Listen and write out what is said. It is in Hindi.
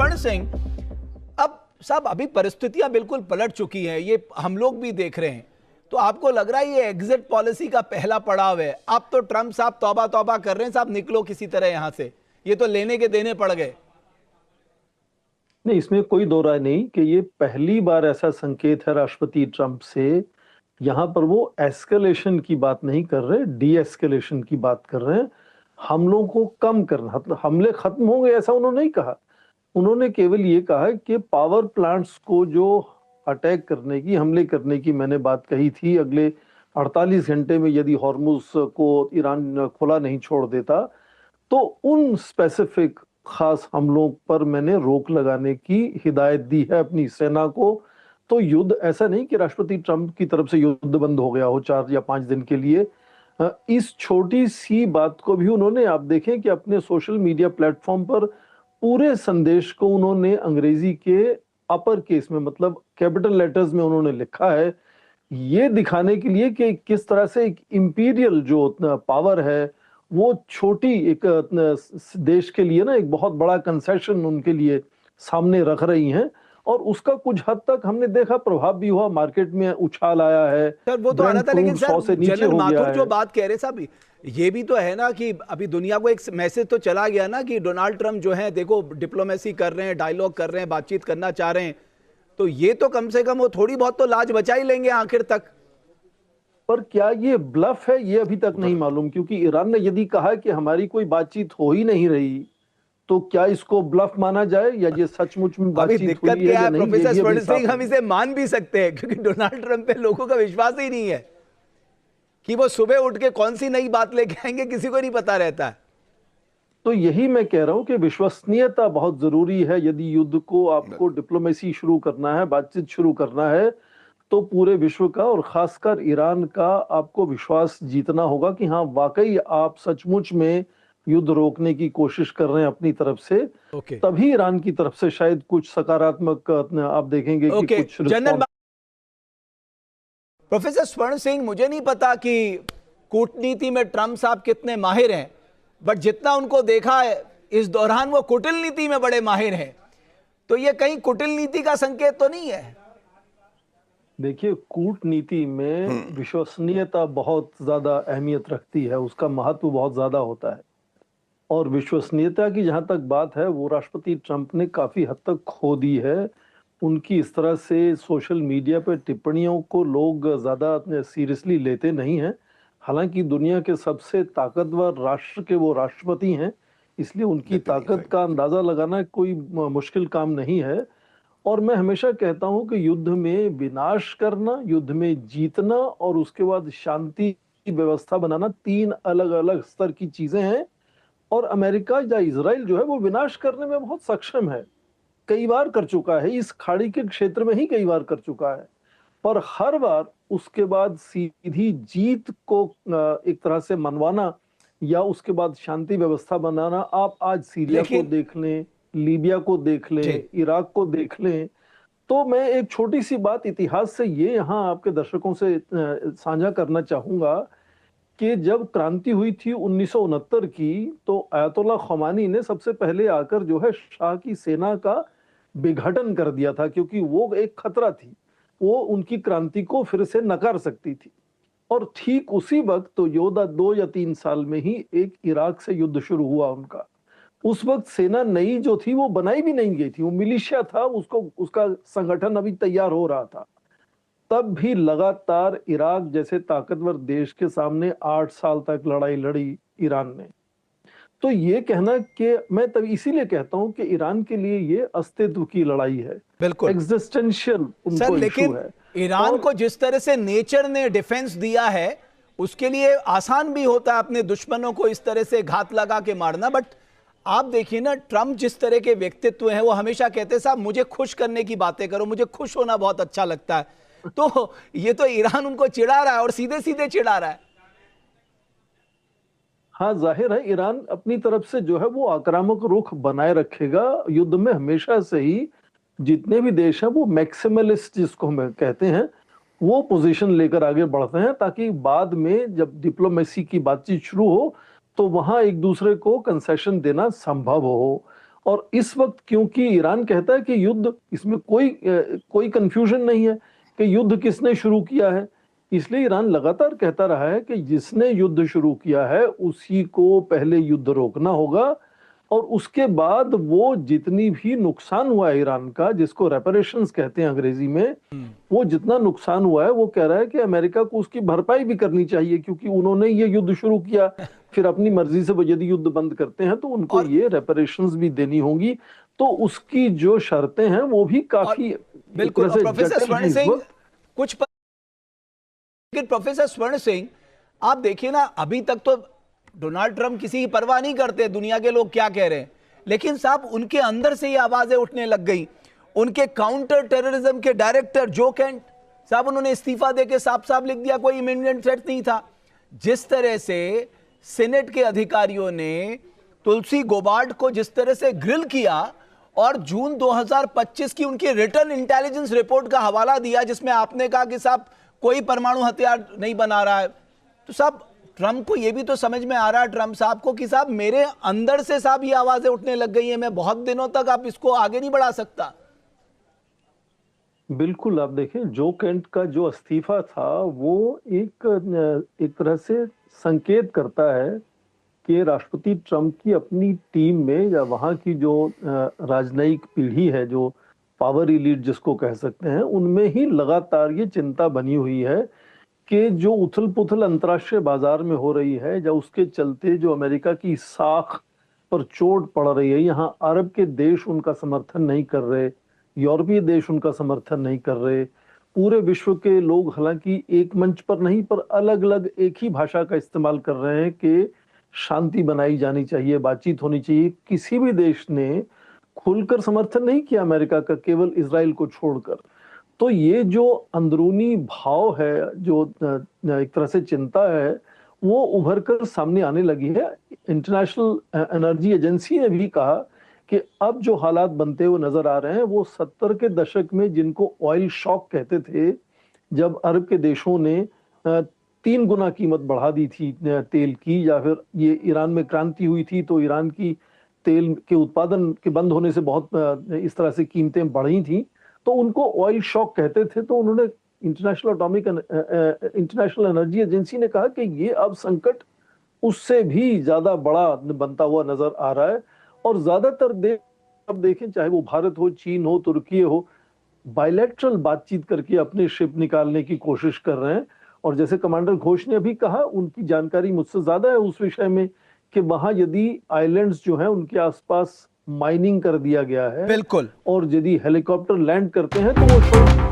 स्वर्ण सिंह, अब साहब अभी परिस्थितियां बिल्कुल पलट चुकी हैं, ये हम लोग भी देख रहे हैं। तो आपको लग रहा है ये एग्जिट पॉलिसी का पहला पड़ाव है? अब तो ट्रंप साहब तौबा तौबा कर रहे हैं, साहब निकलो किसी तरह यहां से, ये तो लेने के देने पड़ गए। नहीं, इसमें कोई दो राय नहीं कि ये पहली बार ऐसा संकेत है राष्ट्रपति ट्रंप से। यहाँ पर वो एस्केलेशन की बात नहीं कर रहे, डी एस्केलेशन की बात कर रहे हैं। हमलों को कम करना, मतलब हमले खत्म होंगे ऐसा उन्होंने नहीं कहा। उन्होंने केवल ये कहा कि पावर प्लांट्स को जो अटैक करने की, हमले करने की मैंने बात कही थी, अगले 48 घंटे में यदि हॉर्मुज को ईरान खुला नहीं छोड़ देता तो उन स्पेसिफिक खास हमलों पर मैंने रोक लगाने की हिदायत दी है अपनी सेना को। तो युद्ध ऐसा नहीं कि राष्ट्रपति ट्रंप की तरफ से युद्ध बंद हो गया हो 4 या 5 दिन के लिए। इस छोटी सी बात को भी उन्होंने, आप देखें कि अपने सोशल मीडिया प्लेटफॉर्म पर पूरे संदेश को उन्होंने अंग्रेजी के अपर केस में, मतलब कैपिटल लेटर्स में उन्होंने लिखा है, ये दिखाने के लिए कि किस तरह से एक इंपीरियल जो पावर है वो छोटी एक देश के लिए ना एक बहुत बड़ा कंसेशन उनके लिए सामने रख रही हैं। और उसका कुछ हद तक हमने देखा प्रभाव भी हुआ, मार्केट में उछाल आया है। सर वो तो आना था, लेकिन सर जनरल माथुर जो है। बात कह रहे साहब, ये भी तो है ना कि अभी दुनिया को एक मैसेज तो चला गया ना कि डोनाल्ड ट्रंप जो है देखो डिप्लोमेसी कर रहे हैं, डायलॉग कर रहे हैं, बातचीत करना चाह रहे हैं। तो ये तो कम से कम वो थोड़ी बहुत तो लाज बचा ही लेंगे आखिर तक। पर क्या ये ब्लफ है, ये अभी तक नहीं मालूम, क्योंकि ईरान ने यदि कहा कि हमारी कोई बातचीत हो ही नहीं रही तो क्या इसको ब्लफ माना जाए या ये सचमुच में बातचीत हुई है या नहीं? प्रोफेसर स्वर्ण सिंह, हम इसे मान भी सकते हैं क्योंकि डोनाल्ड ट्रंप पे लोगों का विश्वास ही नहीं है कि वो सुबह उठ के कौन सी नई बात लेके आएंगे, किसी को नहीं पता रहता है। तो यही मैं कह रहा हूं कि विश्वसनीयता बहुत जरूरी है। यदि युद्ध को आपको डिप्लोमेसी शुरू करना है, बातचीत शुरू करना है, तो पूरे विश्व का और खासकर ईरान का आपको विश्वास जीतना होगा कि हाँ वाकई आप सचमुच में युद्ध रोकने की कोशिश कर रहे हैं अपनी तरफ से। तभी ईरान की तरफ से शायद कुछ सकारात्मक आप देखेंगे कि कुछ रिस्पॉन्स। प्रोफेसर स्वर्ण सिंह, मुझे नहीं पता कि कूटनीति में ट्रंप साहब कितने माहिर हैं, बट जितना उनको देखा है इस दौरान वो कूटनीति में बड़े माहिर हैं। तो ये कहीं कूटनीति का संकेत तो नहीं है? देखिए, कूटनीति में विश्वसनीयता बहुत ज्यादा अहमियत रखती है, उसका महत्व बहुत ज्यादा होता है। और विश्वसनीयता की जहां तक बात है, वो राष्ट्रपति ट्रंप ने काफी हद तक खो दी है। उनकी इस तरह से सोशल मीडिया पर टिप्पणियों को लोग ज्यादा सीरियसली लेते नहीं हैं। हालांकि दुनिया के सबसे ताकतवर राष्ट्र के वो राष्ट्रपति हैं, इसलिए उनकी ताकत का अंदाजा लगाना कोई मुश्किल काम नहीं है। और मैं हमेशा कहता हूं कि युद्ध में विनाश करना, युद्ध में जीतना और उसके बाद शांति की व्यवस्था बनाना 3 अलग अलग स्तर की चीजें हैं। और अमेरिका या इजराइल जो है वो विनाश करने में बहुत सक्षम है, कई बार कर चुका है, इस खाड़ी के क्षेत्र में ही कई बार कर चुका है। पर हर बार उसके बाद सीधी जीत को एक तरह से मनवाना या उसके बाद शांति व्यवस्था बनाना, आप आज सीरिया को देख लें, लीबिया को देख लें, इराक को देख लें। तो मैं एक छोटी सी बात इतिहास से ये यहाँ आपके दर्शकों से साझा करना चाहूंगा कि जब क्रांति हुई थी 1969 की, तो अयतुल्ला खमानी ने सबसे पहले आकर जो है शाह की सेना का विघटन कर दिया था, क्योंकि वो एक खतरा थी, वो उनकी क्रांति को फिर से नकार सकती थी। और ठीक उसी वक्त तो योदा 2 या 3 साल में ही एक इराक से युद्ध शुरू हुआ उनका। उस वक्त सेना नई जो थी वो बनाई भी नहीं गई थी, वो मिलिशिया था, उसको उसका संगठन अभी तैयार हो रहा था। तब भी लगातार इराक जैसे ताकतवर देश के सामने 8 साल तक लड़ाई लड़ी ईरान ने। तो ये कहना कि मैं तब इसीलिए कहता हूं कि ईरान के लिए ये अस्तित्व की लड़ाई है, बिल्कुल एग्जिस्टेंशियल उनको इशू है। ईरान को जिस तरह से नेचर ने डिफेंस दिया है, उसके लिए आसान भी होता है अपने दुश्मनों को इस तरह से घात लगा के मारना। बट आप देखिए ना, ट्रंप जिस तरह के व्यक्तित्व हैं, वो हमेशा कहते हैं साहब मुझे खुश करने की बातें करो, मुझे खुश होना बहुत अच्छा लगता है। तो ये तो ईरान उनको चिढ़ा रहा है और सीधे सीधे चिढ़ा रहा है। हाँ, जाहिर है ईरान अपनी तरफ से जो है वो आक्रामक रुख बनाए रखेगा। युद्ध में हमेशा से ही जितने भी देश हैं वो मैक्सिमलिस्ट जिसको हम कहते हैं, वो पोजीशन लेकर आगे बढ़ते हैं, ताकि बाद में जब डिप्लोमेसी की बातचीत शुरू हो तो वहां एक दूसरे को कंसेशन देना संभव हो। और इस वक्त क्योंकि ईरान कहता है कि युद्ध, इसमें कोई कंफ्यूजन नहीं है कि युद्ध किसने शुरू किया है, इसलिए ईरान लगातार कहता रहा है कि जिसने युद्ध शुरू किया है उसी को पहले युद्ध रोकना होगा, और उसके बाद वो जितनी भी नुकसान हुआ है ईरान का, जिसको रेपरेशंस कहते हैं अंग्रेजी में, वो जितना नुकसान हुआ है वो कह रहा है कि अमेरिका को उसकी भरपाई भी करनी चाहिए, क्योंकि उन्होंने ये युद्ध शुरू किया, फिर अपनी मर्जी से वो यदि युद्ध बंद करते हैं तो उनको और ये रेपरेशंस भी देनी होंगी। तो उसकी जो शर्तें हैं वो भी काफी एक बिल्कुल। तरह से प्रोफेसर जटिल स्वर्ण हैं इस सिंह वक्त। लेकिन प्रोफेसर स्वर्ण सिंह, आप देखिए ना, अभी तक तो डोनाल्ड ट्रंप किसी की परवाह नहीं करते दुनिया के लोग क्या कह रहे हैं, लेकिन साहब उनके अंदर से ये आवाजें उठने लग गई। उनके काउंटर टेररिज्म के डायरेक्टर जो कैंट साहब, उन्होंने इस्तीफा देके साफ साफ लिख दिया कोई इमीडिएट थ्रेट नहीं था। जिस तरह से सेनेट के अधिकारियों ने तुलसी गोबार्ड को जिस तरह से ग्रिल किया और जून 2025 की उनकी रिटर्न इंटेलिजेंस रिपोर्ट का हवाला दिया, जिसमें आपने कहा कि साहब कोई परमाणु हथियार नहीं बना रहा है, तो साहब ट्रंप को यह भी तो समझ में आ रहा है, ट्रंप साहब को, कि साहब मेरे अंदर से साहब ये आवाजें उठने लग गई हैं, मैं बहुत दिनों तक आप इसको आगे नहीं बढ़ा सकता। बिल्कुल, आप देखें जो केंट का जो इस्तीफा था वो एक तरह से संकेत करता है कि राष्ट्रपति ट्रंप की अपनी टीम में या वहां की जो राजनयिक पीढ़ी है, जो पावर इलीट जिसको कह सकते हैं, उनमें ही लगातार ये चिंता बनी हुई है कि जो उथल पुथल अंतर्राष्ट्रीय बाजार में हो रही है, या उसके चलते जो अमेरिका की साख पर चोट पड़ रही है, यहाँ अरब के देश उनका समर्थन नहीं कर रहे, यूरोपीय देश उनका समर्थन नहीं कर रहे, पूरे विश्व के लोग हालांकि एक मंच पर नहीं पर अलग अलग एक ही भाषा का इस्तेमाल कर रहे हैं कि शांति बनाई जानी चाहिए, बातचीत होनी चाहिए। किसी भी देश ने खुलकर समर्थन नहीं किया अमेरिका का, केवल इजराइल को छोड़कर। तो ये जो अंदरूनी भाव है, जो एक तरह से चिंता है, वो उभर कर सामने आने लगी है। इंटरनेशनल एनर्जी एजेंसी ने भी कहा कि अब जो हालात बनते हुए नजर आ रहे हैं वो 70 के दशक में जिनको ऑयल शॉक कहते थे, जब अरब के देशों ने 3 गुना कीमत बढ़ा दी थी तेल की, या फिर ये ईरान में क्रांति हुई थी तो ईरान की तेल के उत्पादन के बंद होने से बहुत इस तरह से कीमतें बढ़ी थी, तो उनको ऑयल शॉक कहते थे। तो उन्होंने इंटरनेशनल एनर्जी एजेंसी ने कहा कि ये अब संकट उससे भी ज्यादा बड़ा बनता हुआ नजर आ रहा है। और ज्यादातर देश अब देखें, चाहे वो भारत हो, चीन हो, तुर्की हो, बायलैटरल बातचीत करके अपने शिप निकालने की कोशिश कर रहे हैं। और जैसे कमांडर घोष ने अभी कहा, उनकी जानकारी मुझसे ज्यादा है उस विषय में, कि वहां यदि आइलैंड्स जो हैं उनके आसपास माइनिंग कर दिया गया है, बिल्कुल, और यदि हेलीकॉप्टर लैंड करते हैं तो वो